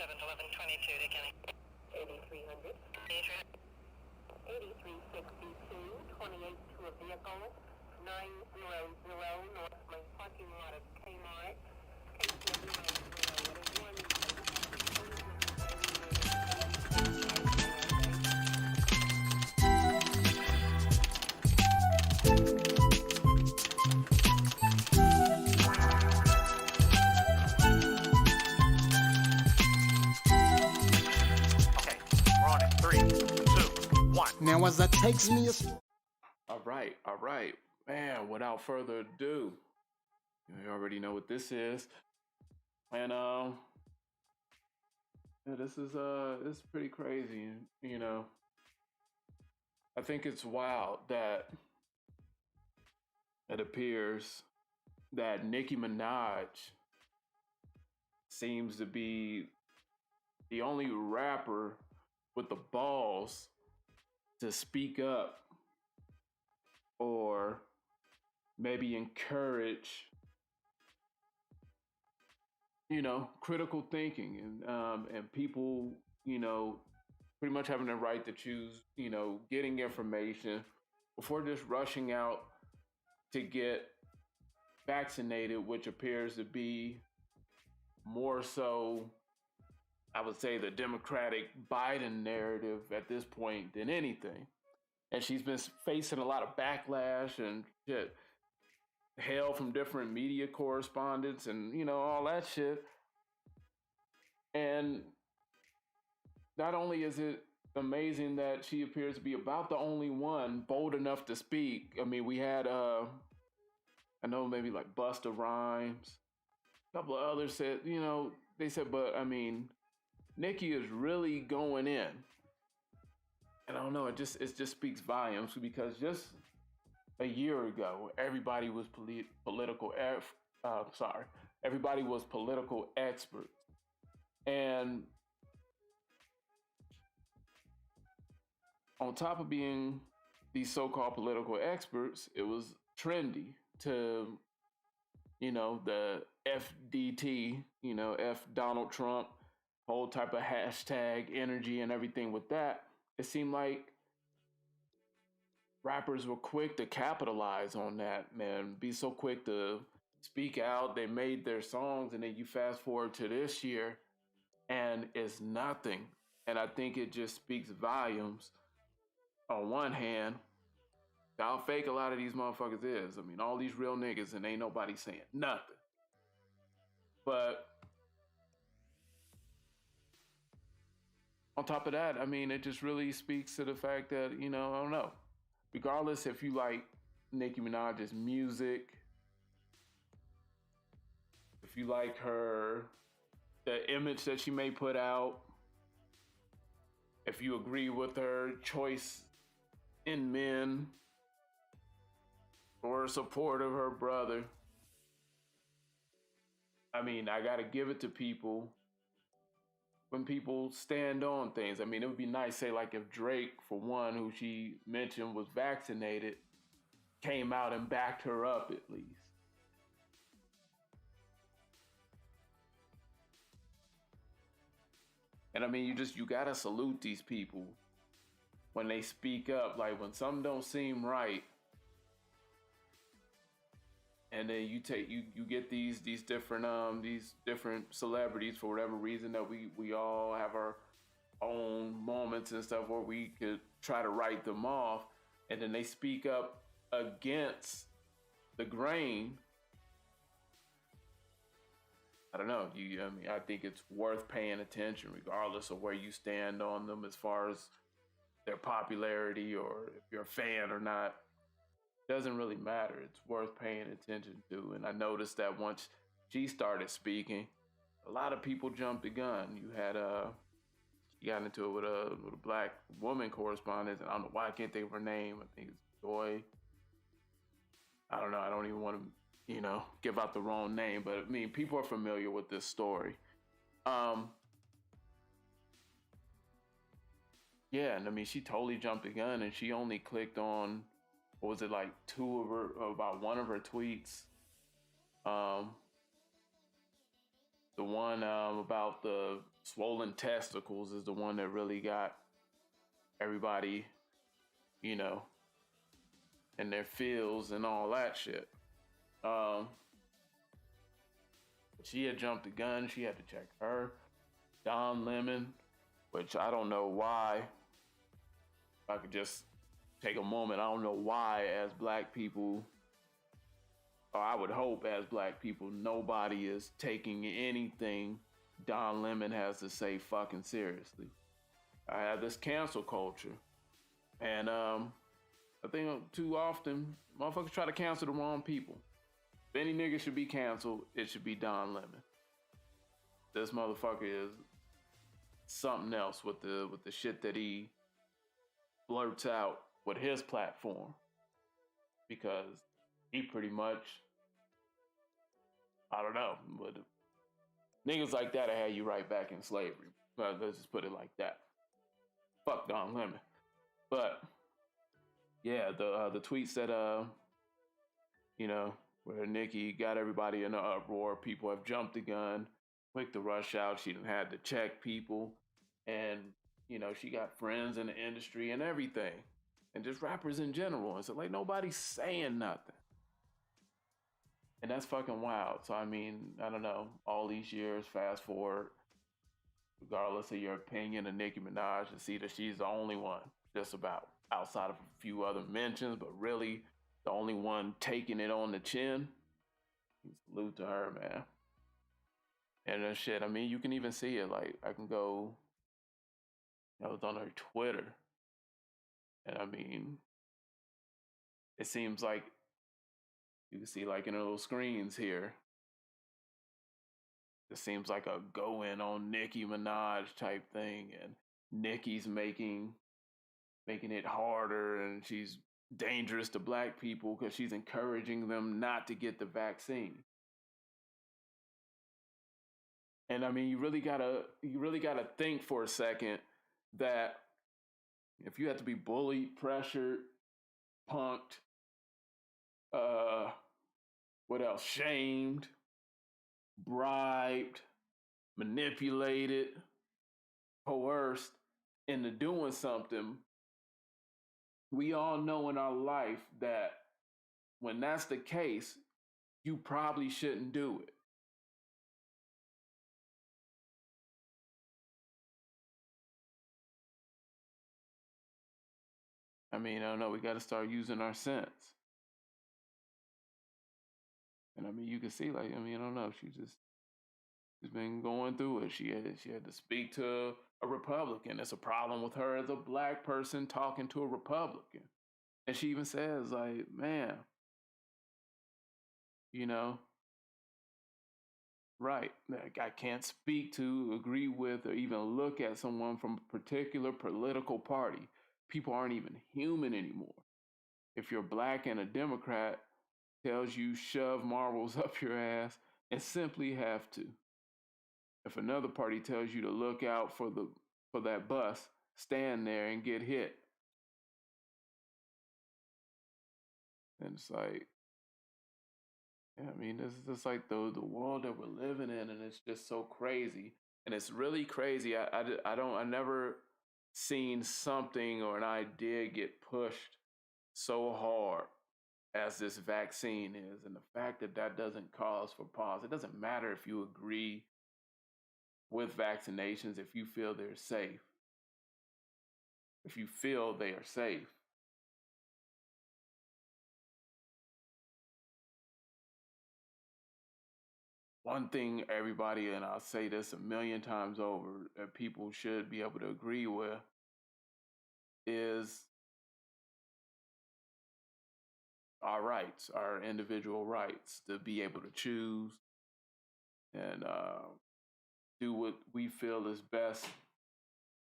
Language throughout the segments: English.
7-11-22 to Kenny. 8300. 8362, 28 to a vehicle, 900 North Main parking lot of Kmart. Now as that takes me All right. Man, without further ado, you already know what this is. And yeah, this is pretty crazy, you know. I think it's wild that it appears that Nicki Minaj seems to be the only rapper with the balls to speak up or maybe encourage, critical thinking and people, pretty much having the right to choose, getting information before just rushing out to get vaccinated, which appears to be more so, I would say, the Democratic Biden narrative at this point than anything. And she's been facing a lot of backlash and shit, hail from different media correspondents and, all that shit. And not only is it amazing that she appears to be about the only one bold enough to speak. I mean, we had, I know maybe like Busta Rhymes, a couple of others said, they said, but I mean, Nicki is really going in. And I don't know, it just speaks volumes because just a year ago, everybody was everybody was political experts. And on top of being these so-called political experts, it was trendy to, the FDT, F Donald Trump, whole type of hashtag energy and everything with that. It seemed like rappers were quick to capitalize on that, man, be so quick to speak out. They made their songs, and then you fast forward to this year, and it's nothing. And I think it just speaks volumes. On one hand, how fake a lot of these motherfuckers is. I mean, all these real niggas, and ain't nobody saying nothing. But on top of that, I mean, it just really speaks to the fact that, I don't know. Regardless if you like Nicki Minaj's music, if you like the image that she may put out, if you agree with her choice in men, or support of her brother, I mean, I gotta give it to people when people stand on things. I mean, it would be nice, say, like if Drake, for one, who she mentioned was vaccinated, came out and backed her up at least. And I mean, you gotta salute these people when they speak up. Like when something don't seem right, and then you get these different celebrities, for whatever reason, that we all have our own moments and stuff where we could try to write them off, and then they speak up against the grain. I don't know. I think it's worth paying attention, regardless of where you stand on them as far as their popularity or if you're a fan or not. Doesn't really matter. It's worth paying attention to. And I noticed that once she started speaking, a lot of people jumped the gun. You had she got into it with a black woman correspondent, and I don't know why I can't think of her name. I think it's Joy. I don't know. I don't even want to, give out the wrong name, but I mean, people are familiar with this story. Yeah, and I mean, she totally jumped the gun, and she only clicked on, what was it, like about one of her tweets. The one about the swollen testicles is the one that really got everybody, you know, in their feels and all that shit. She had jumped the gun. She had to check her. Don Lemon, which I don't know why. If I could just take a moment, I don't know why, as black people, or I would hope as black people, nobody is taking anything Don Lemon has to say fucking seriously. I have this cancel culture, and I think too often motherfuckers try to cancel the wrong people. If any nigga should be canceled, it should be Don Lemon. This motherfucker is something else with the shit that he blurts out with his platform, because he pretty much, I don't know, but niggas like that had you right back in slavery. Let's just put it like that. Fuck Don Lemon. But yeah, the tweet said, you know, where Nicki got everybody in an uproar. People have jumped the gun, quick to rush out. She done had to check people, and you know, she got friends in the industry and everything, and just rappers in general. And so like nobody's saying nothing, and that's fucking wild. So I mean, I don't know. All these years, fast forward, regardless of your opinion of Nicki Minaj, and see that she's the only one, just about, outside of a few other mentions, but really the only one taking it on the chin. Salute to her, man. And that shit, I mean, you can even see it. Like, I can go, I was on her Twitter, and I mean, it seems like you can see, like, in her little screens here, it seems like a go in on Nicki Minaj type thing, and Nicki's making it harder, and she's dangerous to black people because she's encouraging them not to get the vaccine. And I mean, you really gotta think for a second that if you have to be bullied, pressured, punked, what else? Shamed, bribed, manipulated, coerced into doing something, we all know in our life that when that's the case, you probably shouldn't do it. I mean, I don't know, we got to start using our sense. And I mean, you can see, like, I mean, I don't know, she's been going through it. She had to speak to a Republican. It's a problem with her as a black person talking to a Republican. And she even says, like, man, you know, right, like, I can't speak to, agree with, or even look at someone from a particular political party. People aren't even human anymore. If you're black and a Democrat tells you shove marbles up your ass and simply have to. If another party tells you to look out for that bus, stand there and get hit. And it's like, yeah, I mean, this is just like the world that we're living in, and it's just so crazy. And it's really crazy. I never seen something or an idea get pushed so hard as this vaccine is. And the fact that that doesn't cause for pause. It doesn't matter if you agree with vaccinations, if you feel they're safe. If you feel they are safe. One thing everybody, and I'll say this a million times over, that people should be able to agree with is our rights, our individual rights to be able to choose and do what we feel is best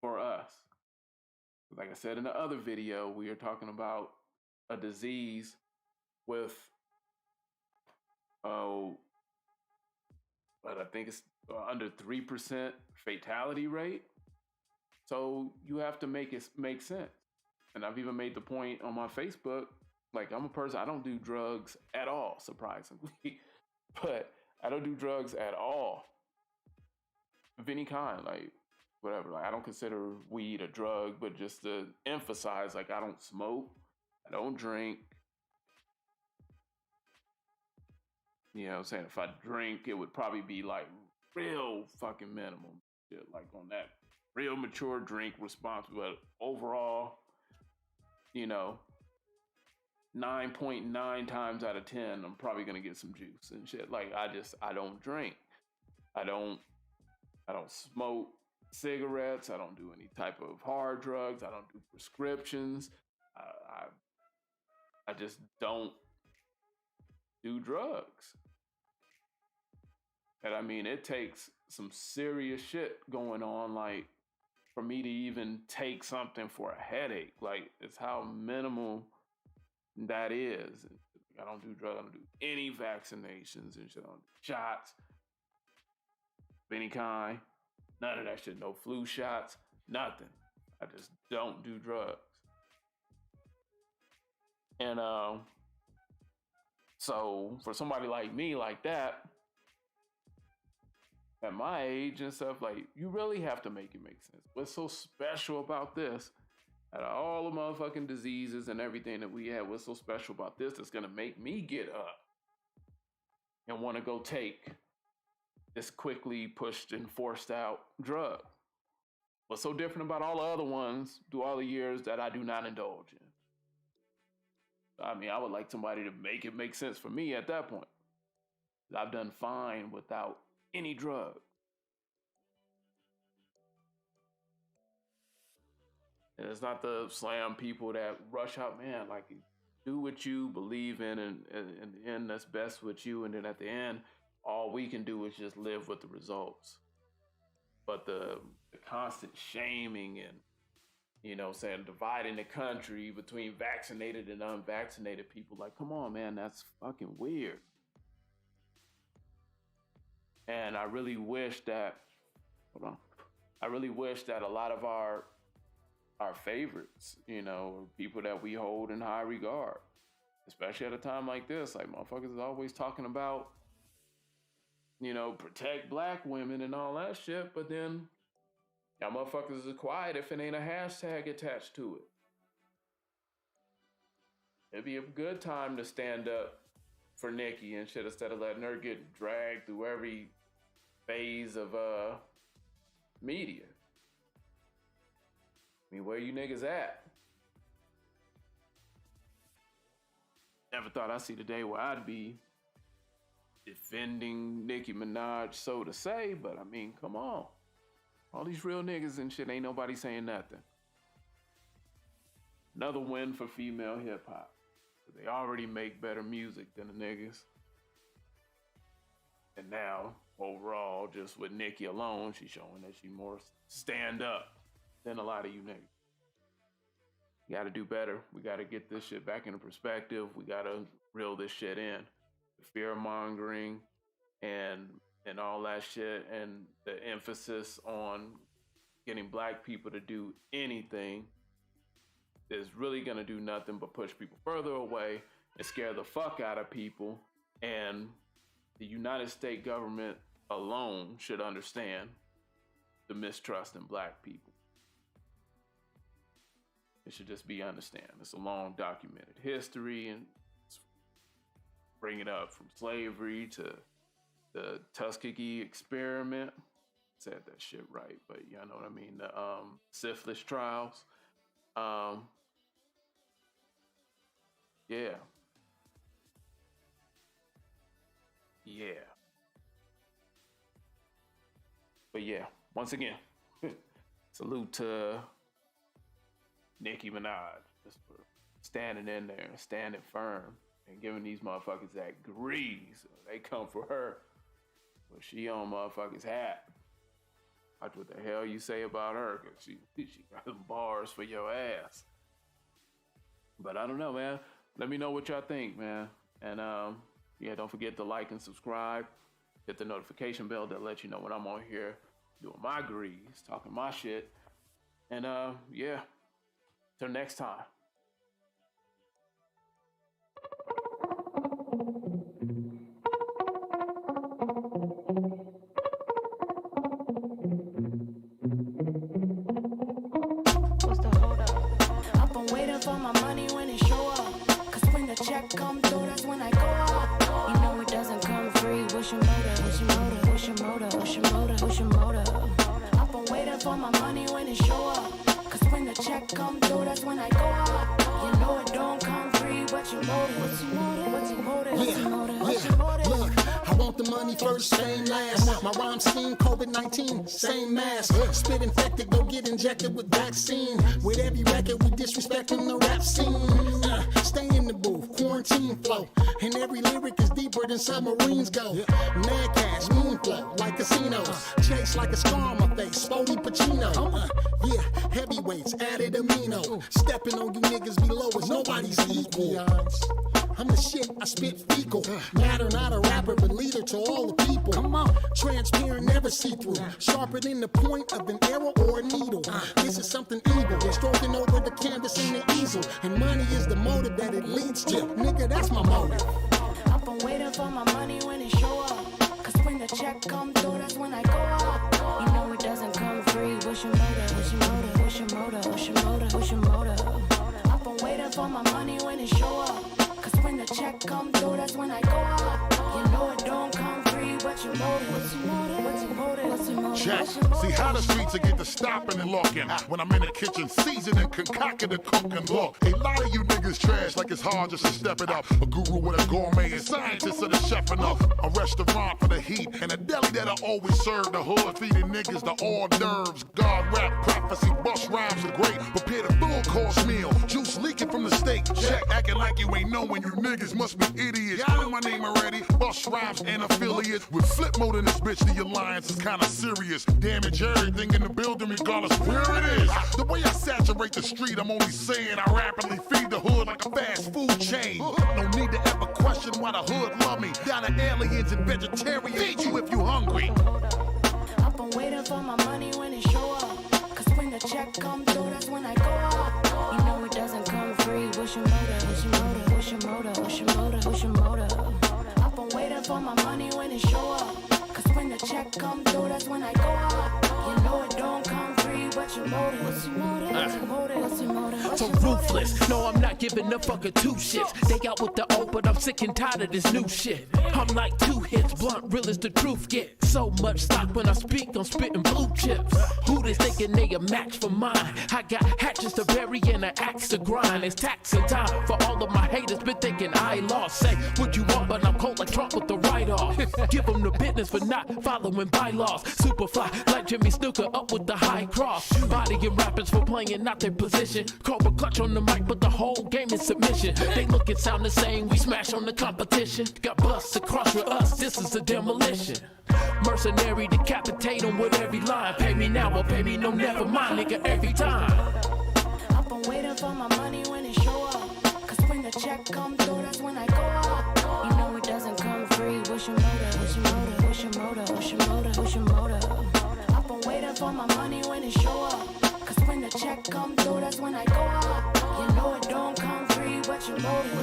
for us. Like I said in the other video, we are talking about a disease with, but I think it's under 3% fatality rate. So you have to make it make sense. And I've even made the point on my Facebook, like, I'm a person, I don't do drugs at all, surprisingly, but I don't do drugs at all. of any kind, like whatever. Like I don't consider weed a drug, but just to emphasize, like I don't smoke, I don't drink. You know what I'm saying? If I drink, it would probably be like real fucking minimum. Shit, like on that real mature drink response. But overall, you know, 9.9 times out of 10, I'm probably gonna get some juice and shit. Like I don't drink. I don't smoke cigarettes. I don't do any type of hard drugs. I don't do prescriptions. I just don't do drugs. And I mean, it takes some serious shit going on, like for me to even take something for a headache. Like it's how minimal that is. I don't do drugs. I don't do any vaccinations and shit. I don't do shots of any kind. None of that shit. No flu shots. Nothing. I just don't do drugs. And so for somebody like me, like that, at my age and stuff, like you really have to make it make sense. What's so special about this? Out of all the motherfucking diseases and everything that we have, what's so special about this that's gonna make me get up and want to go take this quickly pushed and forced out drug? What's so different about all the other ones through all the years that I do not indulge in? I mean, I would like somebody to make it make sense for me at that point. I've done fine without any drug. And it's not the slam people that rush out, man, like do what you believe in and in the end that's best with you. And then at the end, all we can do is just live with the results. But the constant shaming and, you know, saying dividing the country between vaccinated and unvaccinated people, like, come on, man, that's fucking weird. And I really wish that, I really wish that a lot of our favorites, you know, people that we hold in high regard, especially at a time like this, like motherfuckers is always talking about, you know, protect black women and all that shit, but then y'all motherfuckers is quiet if it ain't a hashtag attached to it. It'd be a good time to stand up for Nicki and shit instead of letting her get dragged through every phase of media. I mean, where you niggas at? Never thought I'd see the day where I'd be defending Nicki Minaj, so to say, but I mean, come on. All these real niggas and shit, ain't nobody saying nothing. Another win for female hip hop. They already make better music than the niggas. And now, overall, just with Nicki alone, she's showing that she more stand up than a lot of you niggas. We gotta do better. We gotta get this shit back into perspective. We gotta reel this shit in. The fear mongering and all that shit, and the emphasis on getting black people to do anything is really gonna do nothing but push people further away and scare the fuck out of people. And the United States government alone should understand the mistrust in black people. It should just be understand. It's a long documented history, and bring it up from slavery to the Tuskegee experiment. Said that shit right, but y'all know what I mean. The syphilis trials. Yeah. But yeah, once again, salute to Nicki Minaj just for standing in there, standing firm, and giving these motherfuckers that grease. They come for her, but she on motherfuckers' hat. Watch what the hell you say about her, cause she got some bars for your ass. But I don't know, man. Let me know what y'all think, man. And yeah, don't forget to like and subscribe. Hit the notification bell that lets you know when I'm on here doing my grease, talking my shit. And yeah, till next time. Look, I want the money first, fame last. My rhyme scheme, COVID-19, same mask. Spit infected, go get injected with vaccine. With every record, we disrespecting the rap scene. Stay in the booth, quarantine flow. And every lyric is deeper than submarines go. Mad cash, mean flow, like casinos. Chase like a scar on my face, Spody Pacino. Heavyweights, added amino. Stepping on you niggas below us, nobody's equal. I'm the shit, I spit fecal. Matter, not a rapper, but leader to all the people. Come on, transparent, never see through. Sharper than the point of an arrow or a needle. This is something evil. Stroking over the canvas in the easel. And money is the motive that it leads to. Nigga, that's my motive. I've been waiting for my money when it show up. Cause when the check come through, that's when I go up. You know it doesn't come free. What's your motive? What's your motive? What's your motive? What's your motive? What's your motive? I've been waiting for my money when it show up. When the check come through, that's when I go up. You know it don't come free, but your motive, what's your motive, what's your motive, what's your motive, Check. what's your motive? See how the streets will get to stopping and locking. When I'm in the kitchen, seasoning, concocting and cooking. Look, a lot of you niggas trash like it's hard just to step it up. A guru with a gourmet and scientist of the chef enough. A restaurant for the heat and a deli that'll always serve the hood, feeding niggas the hors d'oeuvres. God rap, prophecy, bust rhymes are great. Prepare the full course meal. Juice leaking from the steak. Check, acting like you ain't knowing you niggas must be idiots. Y'all know my name already. Bust rhymes and affiliates. With flip mode in this bitch, the alliance is kinda serious. Damage everything in the building regardless where it is. The way I saturate the street, I'm only saying I rapidly feed the hood like a fast food chain. No need to ever question why the hood love me. Down to aliens and vegetarians. Feed you if you hungry. I've been waiting for my money when it show up. Cause when the check come through, that's when I go up. You know it doesn't come free. What's your motive? What's your motive? What's your motive? What's your motive? What's your motive? I've been waiting for my money when it show up. Cause when the check come through, that's when I go up. You know it don't come free, but your motive. What's your motive? What's your motive? What's your motive? What's So your motive? ruthless, no I'm not giving a fuck of two shits. They out with the old, but I'm sick and tired of this new shit. I'm like 2 hits, blunt, real as the truth get. So much stock when I speak, I'm spitting blue chips. Who they thinking they a match for mine? I got hatches to bury and an axe to grind. It's taxing time for all of my haters. Been thinking I lost. Say what you want, but I'm cold like Trump with the write-off. Give them the business for not following bylaws. Superfly like Jimmy Snooker up with the high cross. Bodying rappers for playing not their position. Cobra clutch on the mic, but the whole game is submission. They look and sound the same, we smash on the competition. Got busts across with us, this is a demolition. Mercenary, decapitate them with every line. Pay me now or pay me no, never mind, nigga, every time. I've been waiting for my money when it show up. Cause when the check come through, that's when I go up. You know it doesn't come free. What's your motive? What's your motive? What's your motive? What's your motive? What's your motive? I've been waiting for my money when it show up. Cause when the check come through, that's when I go up. You know it don't come free, but your motive.